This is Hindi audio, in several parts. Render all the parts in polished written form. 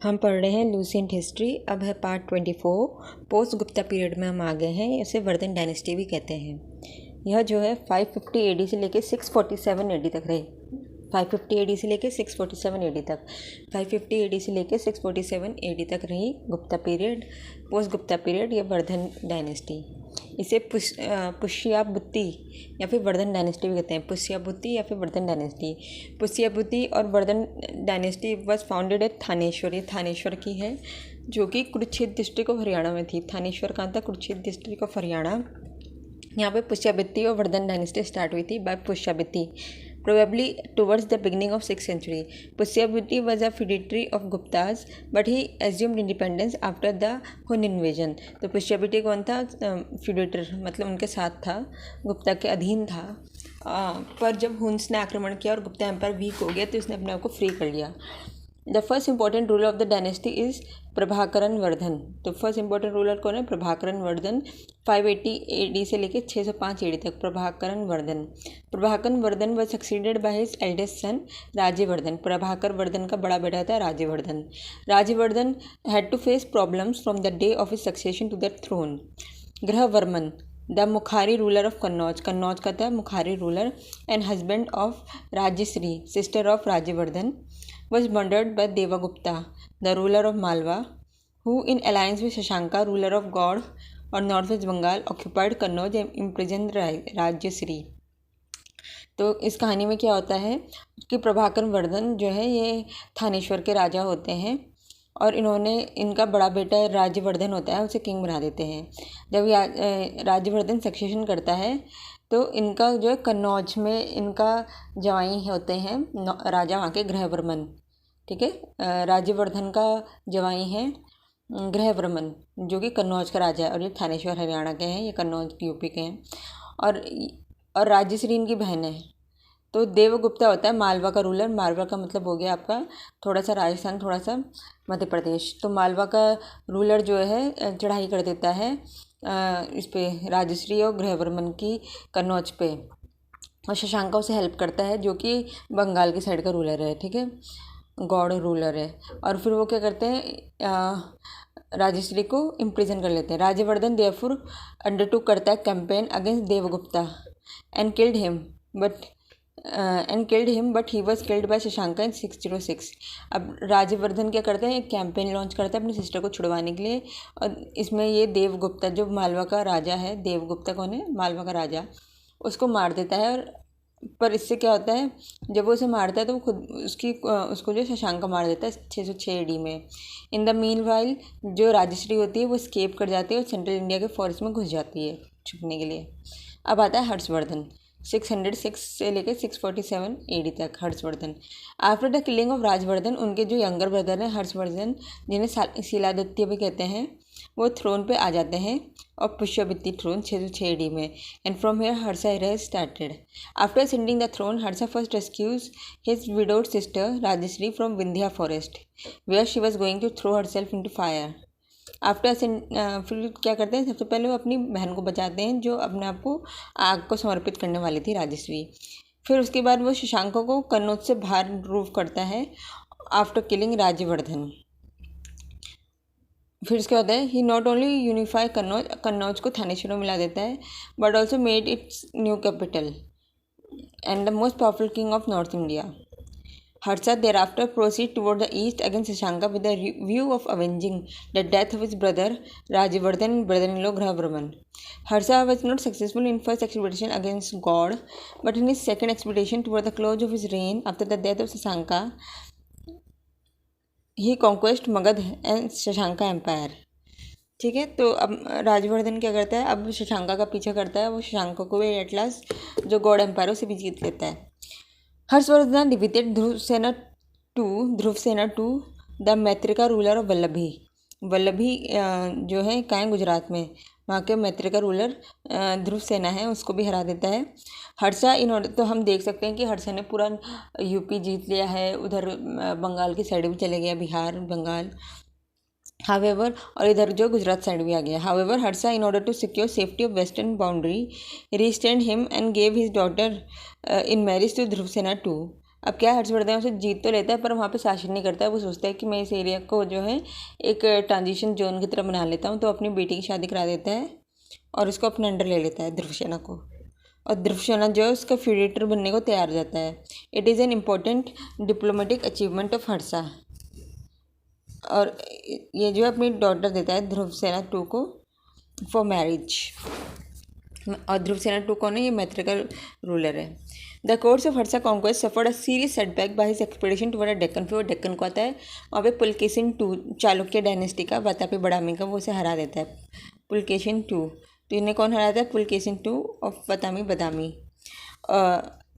हम पढ़ रहे हैं लूसेंट हिस्ट्री। अब है पार्ट 24। पोस्ट गुप्ता पीरियड में हम आ गए हैं। इसे वर्धन डायनेस्टी भी कहते हैं। यह जो है 550 एडी से लेकर 647 एडी तक रही। 550 एडी से लेकर 647 एडी तक 550 एडी से लेकर 647 एडी तक रही Gupta period, post Gupta period, या वर्धन डायनेस्टी। इसे पुष्यभुति या फिर वर्धन डायनेस्टी भी कहते हैं। पुष्यभुति या फिर वर्धन डायनेस्टी। पुष्यभुति और Vardhan dynasty was founded at Thaneshwar. ये थानेश्वर की है, जो कि कुरुक्षेत्र डिस्ट्रिक्ट ऑफ हरियाणा में थी। थानेश्वर कहाँ था? Kurukshetra district of Haryana. यहाँ पे पुष्यभुति और वर्धन डायनेस्टी स्टार्ट हुई थी bye पुष्यभुति, probably towards the beginning of 6th century. Pushyabhuti was a feudatory of Guptas, but he assumed independence after the Hun invasion. तो पुष्यभुति कौन था? फ्यूडेटर, मतलब उनके साथ था, गुप्ता के अधीन था। पर जब हुन्स ने आक्रमण किया और गुप्ता एम्पायर वीक हो गया तो उसने अपने आप को फ्री कर लिया। The first important ruler of the dynasty is Prabhakaran Vardhan. तो फर्स्ट इंपॉर्टेंट रूलर कौन है? प्रभाकरण वर्धन। 580 एडी से लेकर 605 एडी तक Prabhakaran Vardhan. Prabhakaran Vardhan was succeeded by his eldest son Rajyavardhan. Prabhakar Vardhan का बड़ा बेटा था Rajyavardhan. Rajyavardhan had to face problems from the day of his succession to the throne. Grahavarman the Mukhari ruler of Kannauj, Kannauj का था Mukhari ruler, and husband of Rajyashri, sister of Rajyavardhan, was murdered by Devagupta, the ruler of Malwa, who in alliance with Shashanka, ruler of Gaud और north west Bengal, occupied Kannauj and imprisoned Rajyashri. तो इस कहानी में क्या होता है कि प्रभाकर वर्धन जो है ये थानेश्वर के राजा होते हैं और इनका बड़ा बेटा राज्यवर्धन होता है, उसे किंग बना देते हैं। जब राज्यवर्धन सक्सेशन करता है तो इनका जो है कन्नौज में इनका जवाई होते हैं राजा वहाँ के ग्रहवर्मन। ठीक है, राज्यवर्धन का जवाई है ग्रहवर्मन, जो कि कन्नौज का राजा है, और ये थानेश्वर हरियाणा के हैं, ये कन्नौज यूपी के हैं। और राज्यश्री इनकी बहन है। तो देवगुप्ता होता है मालवा का रूलर। मालवा का मतलब हो गया आपका थोड़ा सा राजस्थान, थोड़ा सा मध्य प्रदेश। तो मालवा का रूलर जो है चढ़ाई कर देता है इस पे राजश्री और ग्रहवर्मन की कन्नौज पे, और शशांका उसे हेल्प करता है, जो कि बंगाल की साइड का रूलर है। ठीक है, गौड़ रूलर है। और फिर वो क्या करते हैं, राजश्री को इम्प्रिजन कर लेते हैं। राज्यवर्धन देयरफॉर अंडरटूक करता है campaign against Devagupta and killed him but he was killed by Shashanka in 606। अब राज्यवर्धन क्या करते हैं, एक कैंपेन लॉन्च करता है अपनी सिस्टर को छुड़वाने के लिए, और इसमें ये देवगुप्ता जो मालवा का राजा है, देवगुप्ता कौन है? मालवा का राजा, उसको मार देता है। और पर इससे क्या होता है, जब वो उसे मारता है तो वो खुद उसको जो शशांका मार देता है 606 एडी में। इन द मीन वाइल जो राजश्री होती है वो स्केप कर जाती है और सेंट्रल इंडिया के फॉरेस्ट में घुस जाती है छुपने के लिए। अब आता है हर्षवर्धन, 606 से लेकर 647 एडी तक। Harshvardhan after the killing of Rajvardhan, उनके जो यंगर ब्रदर हैं हर्षवर्धन, जिन्हें शिलादित्य भी कहते हैं, वो थ्रोन पे आ जाते हैं, और पुष्यभुति थ्रोन 606 एडी में। And from here Harsha era started. After ascending the throne, Harsha first rescues his widowed sister Rajshri from Vindhya forest, where she was going to throw herself into fire. After फिर क्या करते हैं, सबसे पहले वो अपनी बहन को बचाते हैं, जो अपने आप को आग को समर्पित करने वाली थी, राजश्री। फिर उसके बाद वो शशांका को कन्नौज से बाहर रूफ करता है आफ्टर किलिंग राज्यवर्धन। फिर इसके होता है, ही नॉट ओनली यूनिफाई कन्नौज को थानेश्वर में मिला देता है, but also made it's new capital and the most powerful king of north India. Harsha thereafter proceeded toward the east against Shashanka with the view of avenging the death of his brother Rajyavardhan and brother-in-law Grahavarman. Harsha was not successful in first expedition against God, but in his second expedition toward the close of his reign after the death of Shashanka, he conquered Magad and Shashanka empire. ठीक है, तो अब राजवर्धन क्या करता है, अब शशांका का पीछा करता है, वो शशांका को भी एट लास्ट जो गौड़ एम्पायर उसे भी जीत लेता है। Harshavardhan defeated Dhruvasena to the Maitraka ruler of Vallabhi. Vallabhi जो है कहाँ, गुजरात में, वहाँ के मैत्रिका रूलर ध्रुवसेना है, उसको भी हरा देता है। हर्षा तो हम देख सकते हैं कि हर्षा ने पूरा यूपी जीत लिया है, उधर बंगाल की साइड भी चले गया, बिहार, बंगाल, हावेवर, और इधर जो गुजरात साइड भी आ गया। However Harsha in order to secure safety of western boundary रिस्टेंड him and gave his daughter in marriage to Dhruvasena too. अब क्या, हर्षवर्धन उसे जीत तो लेता है पर वहाँ पे शासन नहीं करता है। वो सोचता है कि मैं इस एरिया को जो है एक ट्रांजिशन जोन की तरह बना लेता हूँ, तो अपनी बेटी की शादी करा देता है और उसको अपने अंडर ले लेता है, ध्रुवसेना को। और ध्रुवसेना जो है उसका फ्यूडेटर बनने को तैयार हो जाता है। It is an important diplomatic achievement of Harsha. और ये जो अपनी डॉटर देता है ध्रुवसेना 2 को फॉर मैरिज। और ध्रुवसेना 2 कौन है? ये मैत्री का रूलर है। The course of Harsha conquest suffered a serious setback by his expedition toward Deccan. फिर वो डेक्कन को आता है, वहाँ पे पुलकेशिन 2 चालुक्य डायनेस्टी का, वातापी बदामी का, वो उसे हरा देता है। पुलकेशिन 2, तो इन्हें कौन हराता है? पुलकेशिन 2 ऑफ वातापी बदामी।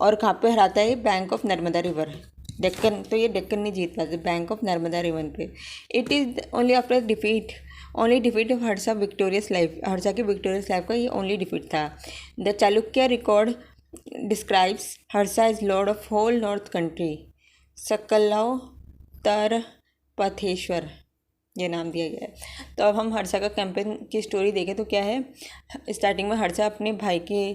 और कहाँ पे हराता है? Bank of Narmada river, Deccan. तो ये डेक्कन नहीं जीत पाते, बैंक ऑफ नर्मदा रिवर पे। It is only after defeat of Harsha victorious life. Harsha की विक्टोरियस लाइफ का ये ओनली डिफीट था। The Chalukya record describes Harsha is lord of whole north country. सकल्लाव तर पथेश्वर, ये नाम दिया गया है। तो अब हम हर्षा का कैंपेन की स्टोरी देखें तो क्या है, स्टार्टिंग में हर्षा अपने भाई के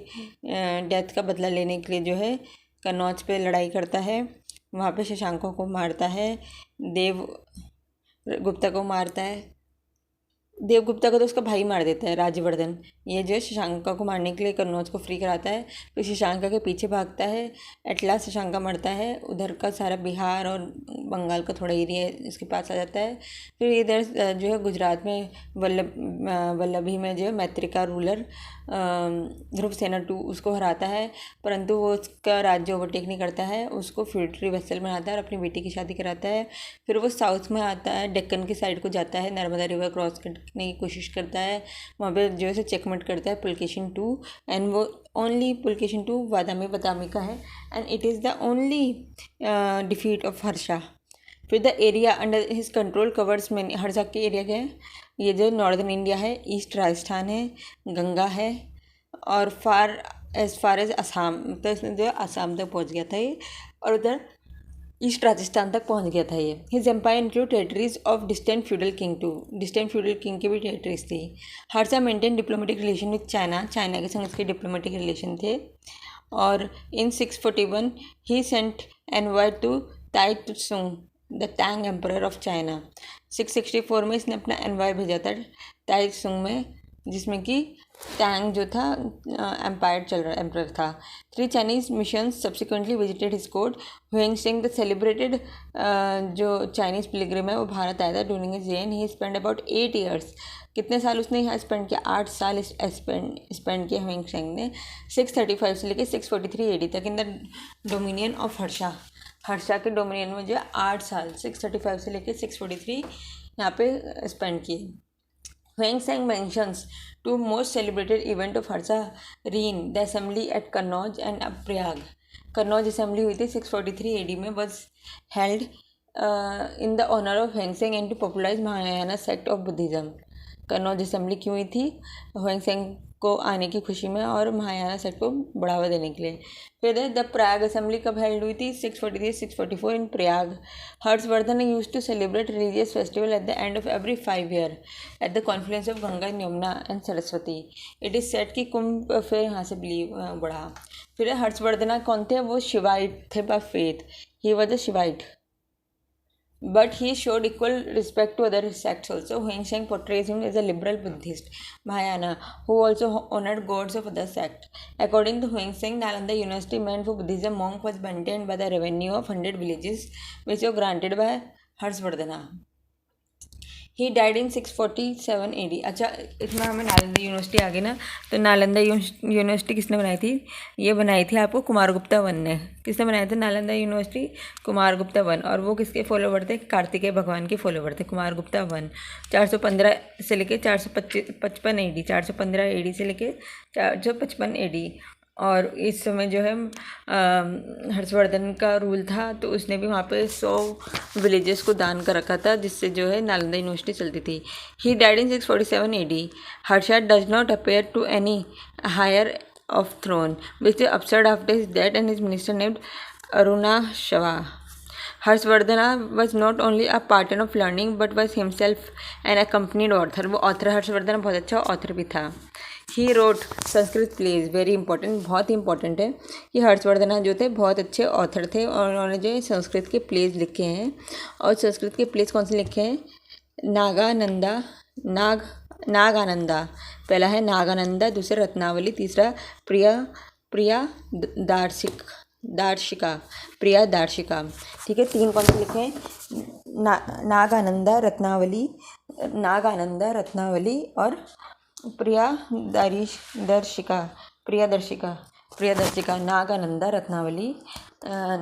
डेथ का बदला लेने के लिए जो है कन्नौज पे लड़ाई करता है। वहाँ पे शशांकों को मारता है, देवगुप्ता को मारता है। देवगुप्ता को तो उसका भाई मार देता है, राज्यवर्धन। ये जो है शशांका को मारने के लिए कन्नौज को फ्री कराता है, फिर शशांका के पीछे भागता है। एट लास्ट शशांका मरता है, उधर का सारा बिहार और बंगाल का थोड़ा एरिया इसके पास आ जाता है। फिर इधर जो है गुजरात में वल्लभी में जो है मैत्री का रूलर ध्रुवसेना 2 उसको हराता है, परंतु वो उसका राज्य ओवरटेक नहीं करता है, उसको फ्यूडरी वेसल बनाता है और अपनी बेटी की शादी कराता है। फिर वो साउथ में आता है, डेक्कन की साइड को जाता है, नर्मदा रिवर क्रॉस करने की कोशिश करता है, वहाँ पे जो है चेकमेट करता है पुलकेशिन 2। एंड वो ओनली पुलकेशिन 2 वादामी बदामी का है, and it is the only defeat of Harsha. फिर the area under his control covers में, हर्षा के एरिया के हैं ये जो नॉर्दर्न इंडिया है, ईस्ट राजस्थान है, गंगा है, और फार एज असम, तो इसमें जो है असम तक पहुंच गया था ये, और उधर ईस्ट राजस्थान तक पहुंच गया था ये। His empire include territories of distant feudal king too, distant feudal king की भी टेरिटरीज थी। Harsha maintain diplomatic relation with China, China के संग इसके डिप्लोमेटिक रिलेशन थे। और in 641 he sent envoy to Tai Tsung the Tang emperor of China. 664 में इसने अपना एनवाय भेजा था ताई त्सुंग में, जिसमें कि टैंग जो था एम्पायर चल रहा एम्पर था। 3 Chinese missions subsequently visited his court. Hiuen Tsang the celebrated जो चाइनीज़ पिलग्रिम है वो भारत आया था during his reign. He spend about 8 years. कितने साल उसने यहाँ स्पेंड किया? 8 साल स्पेंड किया हुएंग सिंह ने, 635 से लेकर 643 AD तक in the dominion of Harsha. Harsha के डोमिनियन में जो है 8 साल 635 से लेकर 643 यहाँ पे स्पेंड किए। Huang Sang mentions 2 most celebrated event of Harsa reign, the assembly at Kannauj and Prayag. Kannauj assembly हुई थी 643 AD में, was held in the honor of Huang Sang and to popularize Mahayana sect of Buddhism. Kannauj assembly क्यों हुई थी? हुएंग सेंग को आने की खुशी में और महायाना सेक्ट को बढ़ावा देने के लिए। फिर द प्रयाग असेंबली कब हेल्ड हुई थी? 643-644 in Prayag. Harshavardhan used to celebrate religious festival at the end of every 5 year at the confluence of Ganga, Yamuna and Saraswati. It is said कि कुंभ फिर यहाँ से बिलीव बढ़ा। फिर हर्षवर्धना कौन थे? वो शिवाइट थे by faith, he was a Shaivite, but he showed equal respect to other sects also. Huang Sheng portrays him as a liberal Buddhist Mahayana who also honored gods of other sect. According to Huang Sheng, Nalanda University meant for Buddhism monk was maintained by the revenue of 100 villages which were granted by Harshvardhana. He died in 647 AD। अच्छा, इसमें हमें नालंदा यूनिवर्सिटी आ गई ना, तो नालंदा यूनिवर्सिटी किसने बनाई थी? ये बनाई थी आपको कुमारगुप्ता वन ने। किसने बनाया था नालंदा यूनिवर्सिटी? कुमारगुप्ता वन। और वो किसके फॉलोवर थे? कार्तिकेय भगवान के फॉलोवर थे कुमारगुप्ता वन। 415 से लेके 455 AD, 415 AD से लेके 455 AD। और इस समय जो है हर्षवर्धन का रूल था, तो उसने भी वहाँ पे 100 विलेजेस को दान कर रखा था, जिससे जो है नालंदा यूनिवर्सिटी चलती थी। He died in 647 AD। Harsha does not appear to any heir of throne which usurped after his death and his minister named Arunashwa. Harshavardhana was not only a partner of learning but was himself an accomplished author. वो ऑथर, हर्षवर्धन बहुत अच्छा ऑथर भी था। He wrote Sanskrit plays, very important, बहुत ही इंपॉर्टेंट है कि हर्षवर्धन जो थे बहुत अच्छे ऑथर थे और उन्होंने जो है संस्कृत के प्लेज लिखे हैं। और संस्कृत के प्लेज कौन से लिखे हैं? नागानंदा, पहला है नागानंदा, दूसरा रत्नावली, तीसरा प्रिया दार्शिका, प्रिया दार्शिका। ठीक है, 3 कौन से लिखे हैं? नागानंदा, रत्नावली और प्रियदर्शिका।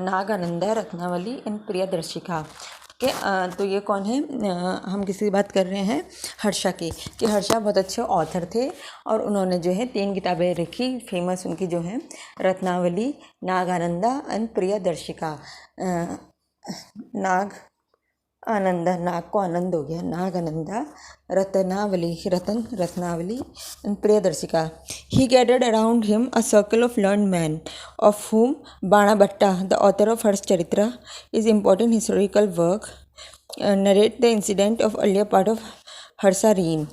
नागानंदा, रत्नावली एंड प्रियदर्शिका। के तो ये कौन है? हम किसी बात कर रहे हैं हर्षा की, कि हर्षा बहुत अच्छे ऑथर थे और उन्होंने जो है 3 किताबें लिखी, फेमस उनकी जो हैं रत्नावली, नागानंदा एंड प्रियदर्शिका। नाग को आनंद हो गया, Nagananda, Ratnavali and Priyadarshika. He gathered around him a circle of learned men, of whom Banabhatta, the author of Harshcharitra, is important historical work, narrate the incident of earlier part of Harsha reign.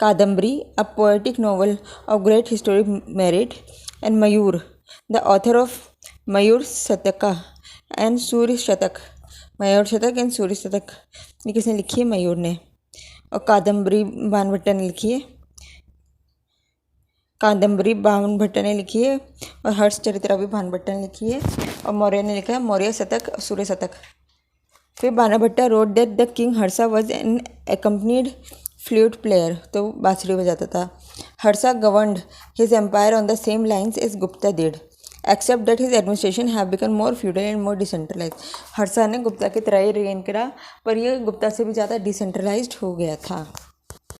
Kadambari, a poetic novel of great historic merit, and Mayur, the author of Mayur Shatak and Surya Shatak, ये किसने लिखी है? मयूर ने। और कादम्बरी बाणभट्ट ने लिखी है, और हर्षचरित्रा भी बाणभट्ट ने लिखी है, और मौर्य ने लिखा है मौर्य शतक, सूर्य शतक। फिर Banabhatta wrote that the king Harsha was an accompanied flute player, तो बांसुरी बजाता था। Harsha governed his empire on the same lines as Gupta did, except that his administration have become more feudal and more decentralize. Harsha ने गुप्ता की तरह ही रेन करा, पर यह गुप्ता से भी ज़्यादा डिसेंट्रलाइज्ड हो गया था।